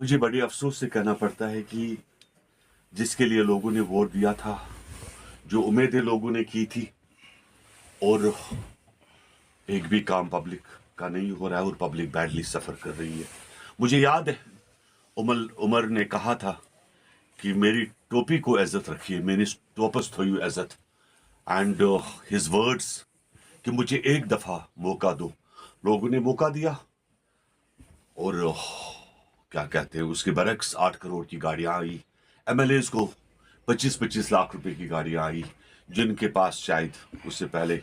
मुझे बड़े अफसोस से कहना पड़ता है कि जिसके लिए लोगों ने वोट दिया था, जो उम्मीदें लोगों ने की थी, और एक भी काम पब्लिक का नहीं हो रहा है और पब्लिक बैडली सफर कर रही है। मुझे याद है उमर ने कहा था कि मेरी टोपी को इज्जत रखिए, मैंने टोपस थोयू इज्जत, एंड हिज वर्ड्स कि मुझे एक दफा मौका दो। लोगों ने मौका दिया और क्या कहते हैं, उसके बरक्स 8 करोड़ की गाड़ियां आई। एमएलएज को 25-25 लाख रुपए की गाड़ियां आई, जिनके पास शायद उससे पहले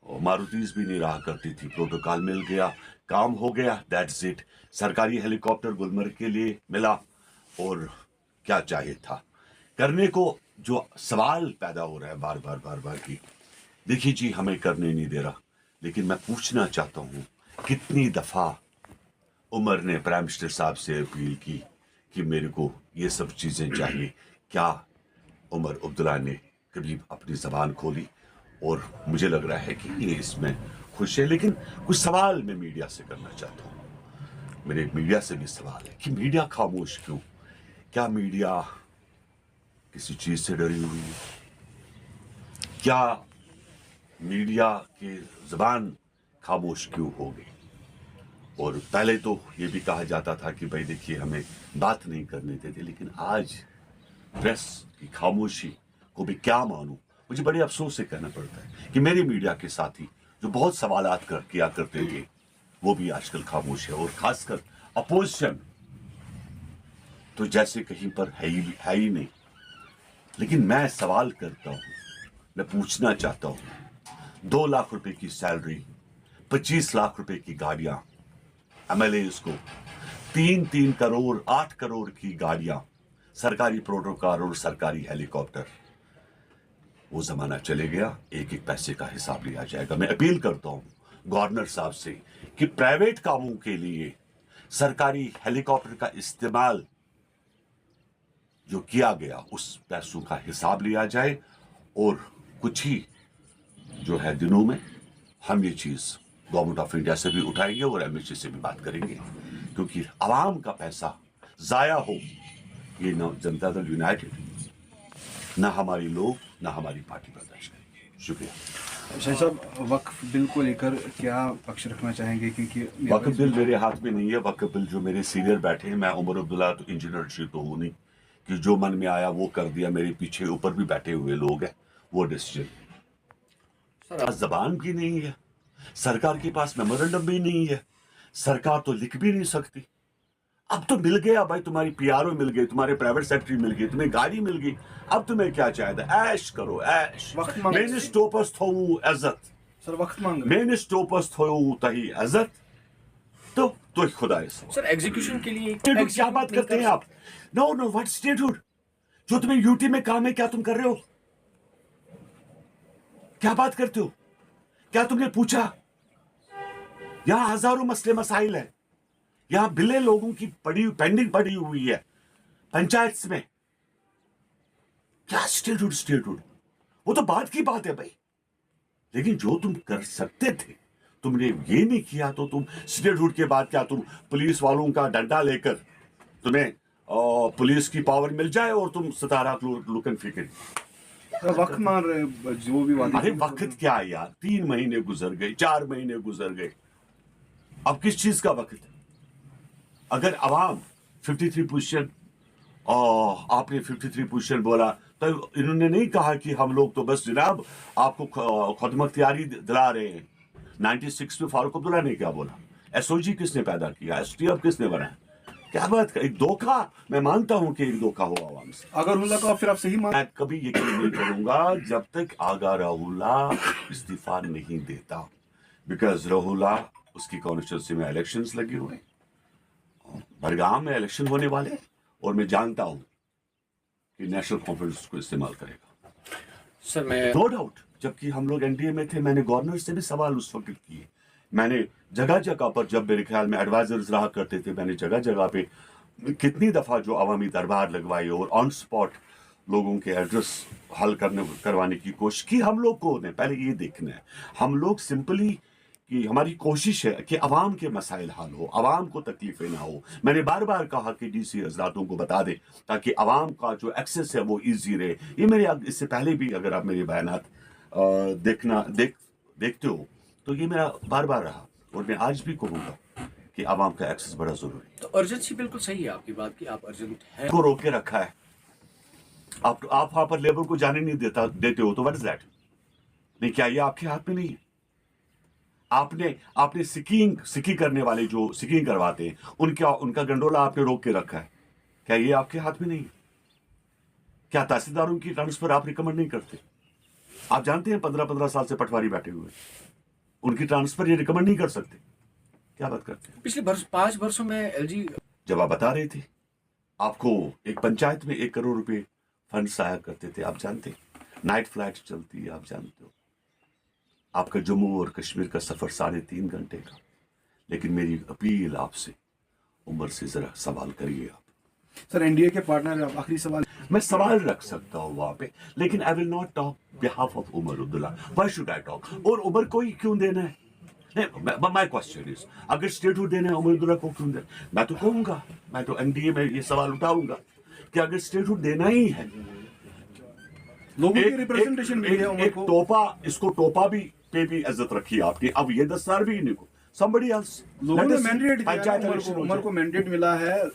मारुतिस भी नहीं रहा करती थी। प्रोटोकॉल मिल गया, काम हो गया, दैट्स इट। सरकारी हेलीकॉप्टर गुलमर्ग के लिए मिला, और क्या चाहिए था करने को। जो सवाल पैदा हो रहा है बार बार बार बार की, देखिए जी, हमें करने नहीं दे रहा, लेकिन मैं पूछना चाहता हूं, कितनी दफा उमर ने प्राइम मिनिस्टर साहब से अपील की कि मेरे को ये सब चीजें चाहिए? क्या उमर अब्दुल्ला ने कभी अपनी जबान खोली? और मुझे लग रहा है कि ये इसमें खुश है। लेकिन कुछ सवाल मैं मीडिया से करना चाहता हूँ। मेरे मीडिया से भी सवाल है कि मीडिया खामोश क्यों? क्या मीडिया किसी चीज से डरी हुई है? क्या मीडिया की जबान खामोश क्यों हो गई? और पहले तो ये भी कहा जाता था कि भाई देखिए, हमें बात नहीं करने देते, लेकिन आज प्रेस की खामोशी को भी क्या मानूं? मुझे बड़े अफसोस से कहना पड़ता है कि मेरे मीडिया के साथी जो बहुत सवालात किया करते थे, वो भी आजकल खामोश है। और खासकर अपोजिशन तो जैसे कहीं पर है ही नहीं। लेकिन मैं सवाल करता हूं, मैं पूछना चाहता हूं, 2 लाख रुपए की सैलरी, 25 लाख रुपए की गाड़ियां, एमएलए को 3-3 करोड़ 8 करोड़ की गाड़ियां, सरकारी प्रोटोकॉल और सरकारी हेलीकॉप्टर। वो जमाना चले गया, एक एक पैसे का हिसाब लिया जाएगा। मैं अपील करता हूं गवर्नर साहब से कि प्राइवेट कामों के लिए सरकारी हेलीकॉप्टर का इस्तेमाल जो किया गया, उस पैसों का हिसाब लिया जाए। और कुछ ही जो है दिनों में हम ये चीज गवर्नमेंट ऑफ इंडिया से भी उठाएंगे और एमएचए से भी बात करेंगे, क्योंकि आवाम का पैसा जाया हो, ये ना जनता दल यूनाइटेड, ना हमारे लोग, ना हमारी पार्टी बर्दाश्त करेंगे। शुक्रिया। शाह साहब, वक्फ बिल को लेकर क्या पक्ष रखना चाहेंगे? क्योंकि वक्फ बिल मेरे हाथ में नहीं है। वक्फ बिल जो मेरे सीनियर बैठे हैं, मैं उमर अब्दुल्ला तो इंजीनियर तो हूं नहीं कि जो मन में आया वो कर दिया। मेरे पीछे ऊपर भी बैठे हुए लोग हैं, वो डिसीजन सर जबान भी नहीं है, सरकार के पास मेमोरेंडम भी नहीं है, सरकार तो लिख भी नहीं सकती। अब तो मिल गया भाई, तुम्हारी पीआरओ मिल गई, तुम्हारे प्राइवेट सेक्रेटरी मिल गई, तुम्हें गाड़ी मिल गई, अब तुम्हें क्या चाहिए? ऐश करो, ऐश। मैंने स्टोपस थोऊ इज्जत, सर वक्त मांग रहे मैंने स्टोपस थोऊ तही इज्जत, तो खुदा सर एग्जीक्यूशन के लिए क्या बात करते हैं आप? No no, what statehood? जो तुम्हें यूटी में काम है, क्या तुम कर रहे हो? क्या बात करते हो? क्या तुमने पूछा? यहां हजारों मसले मसाइल है, यहां बिलें लोगों की पेंडिंग पड़ी हुई है पंचायत में। क्या स्टेटहुड? वो तो बात की बात है भाई, लेकिन जो तुम कर सकते थे तुमने ये नहीं किया। तो तुम स्टेटहुड के बाद क्या तुम पुलिस वालों का डंडा लेकर, तुम्हें पुलिस की पावर मिल जाए और तुम 17 लुकन फीके? वक्त मान रहे जो भी वादी। अरे वक्त क्या है यार, 3 महीने गुजर गए, 4 महीने गुजर गए, अब किस चीज का वक्त? अगर अवाम 53 पोजीशन, आपने 53 पोजीशन बोला, तो इन्होंने नहीं कहा कि हम लोग तो बस जनाब आपको खुदमुख्तियारी दिला रहे हैं। 96 में फारूक अब्दुल्ला ने क्या बोला? एसओजी किसने पैदा किया? एसटीएफ किसने बनाया? क्या बात कर, एक धोखा। मैं मानता हूं कि एक धोखा हुआ आवाम से। अगर हुल्ला को फिर आप सही मान, मैं कभी यकीन नहीं करूंगा जब तक आगा राहुल्ला इस्तीफा नहीं देता, बिकॉज राहुल्ला उसकी कॉन्स्टिट्यूंसी में इलेक्शंस लगे हुए, बड़गाम में इलेक्शन होने वाले, और मैं जानता हूं कि नेशनल कॉन्फ्रेंस को इस्तेमाल करेगा सर मैं नो डाउट। जबकि हम लोग एनडीए में थे, मैंने गवर्नर से भी सवाल उस वक्त किए। मैंने जगह जगह पर, जब मेरे ख्याल में एडवाइजर्स रहा करते थे, मैंने जगह जगह पे कितनी दफा जो अवामी दरबार लगवाए और ऑन स्पॉट लोगों के एड्रेस हल करवाने की कोशिश की। हम लोग को पहले ये देखना है, हम लोग सिंपली कि हमारी कोशिश है कि अवाम के मसाइल हल हो, अवाम को तकलीफें ना हो। मैंने बार बार कहा कि डीसी हजरातों को बता दे ताकि अवाम का जो एक्सेस है वो ईजी रहे। ये मेरे इससे पहले भी अगर आप मेरे बयानात देखते हो तो ये मेरा बार बार रहा और मैं आज भी कहूँगा कि अवाम का एक्सेस बड़ा जरूरी है। तो अर्जेंसी बिल्कुल सही है आपकी बात की, आप अर्जेंट है। को रोक के रखा है, आप वहां पर लेबर को जाने नहीं देते हो तो व्हाट इज दैट? नहीं, क्या ये आपके हाथ में नहीं है? आपने सिकी करने वाले जो सिकिंग करवाते हैं उनका गंडोला आपने रोक के रखा है, क्या ये आपके हाथ में नहीं है? क्या तहसीलदारों की ट्रांसफर आप रिकमेंड नहीं करते? आप जानते हैं 15-15 साल से पटवारी बैठे हुए, उनकी ट्रांसफर ये रिकमेंड नहीं कर सकते? क्या बात करते हैं? पिछले 5 वर्षों में एलजी जब आप बता रहे थे आपको एक पंचायत में 1 करोड़ रुपए फंड आया करते थे, आप जानते, नाइट फ्लाइट चलती है, आप जानते हो, आपका जम्मू और कश्मीर का सफर 3.5 घंटे का। लेकिन मेरी अपील आपसे, उमर से जरा सवाल करिए आप। सर एनडीए के पार्टनर, आखिरी सवाल। मैं सवाल रख सकता हूँ वहां पे, लेकिन I will not talk behalf of Omar Abdullah. Why should I talk? और उमर को ही क्यों देना है? माय क्वेश्चन इज, अगर स्टेटहुड देना है उमर अब्दुल्ला को क्यों देना? मैं तो कहूंगा, मैं तो एनडीए में ये सवाल उठाऊंगा कि अगर स्टेटहुड देना ही है, लोगों की रिप्रेजेंटेशन मिली है उमर को। टोपा, इसको टोपा भी पे भी इज्जत रखी आपने, अब ये 10 साल भी इन्हीं को, somebody else। लोगों ने मैंडेट दिया पंचायत है इलेक्शन उमर को मैंडेट मिला है।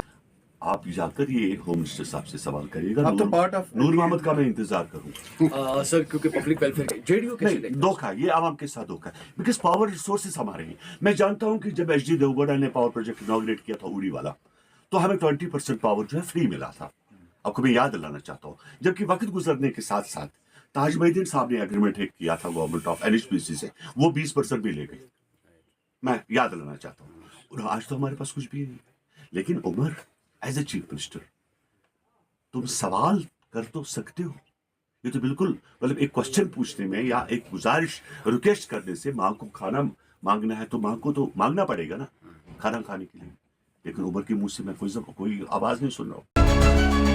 आप जाकर ये होम मिनिस्टर साहब से सवाल करिएगा। आप तो part of नूर मोहम्मद का मैं इंतजार करूंगा। सर क्योंकि पब्लिक वेलफेयर जेडीयू कैसे नहीं, देखते हैं? धोखा, ये आवाम के साथ धोखा है, बिकॉज पावर रिसोर्सेस हमारे हैं। मैं जानता हूं कि जब एचडी देवगौड़ा ने पावर प्रोजेक्ट इनॉग्रेट किया था उड़ी वाला, तो हमें 20% पावर जो है फ्री मिला था। आपको मैं याद दिलाना चाहता हूँ, जबकि वक्त गुजरने के साथ साथ ताज मोहिद्दीन साहब ने एग्रीमेंट किया था गवर्नमेंट ऑफ एनएचपीसी से, वो 20% भी ले गई। मैं याद दिलाना चाहता हूँ, और आज तो हमारे पास कुछ भी नहीं। लेकिन Omar as a chief minister तुम सवाल कर तो सकते हो। ये तो बिल्कुल मतलब एक क्वेश्चन पूछने में या एक गुजारिश रिक्वेस्ट करने से, माँ को खाना मांगना है तो माँ को तो मांगना पड़ेगा ना खाना खाने के लिए। लेकिन उमर के मुंह से मैं कोई आवाज नहीं सुन रहा हूँ।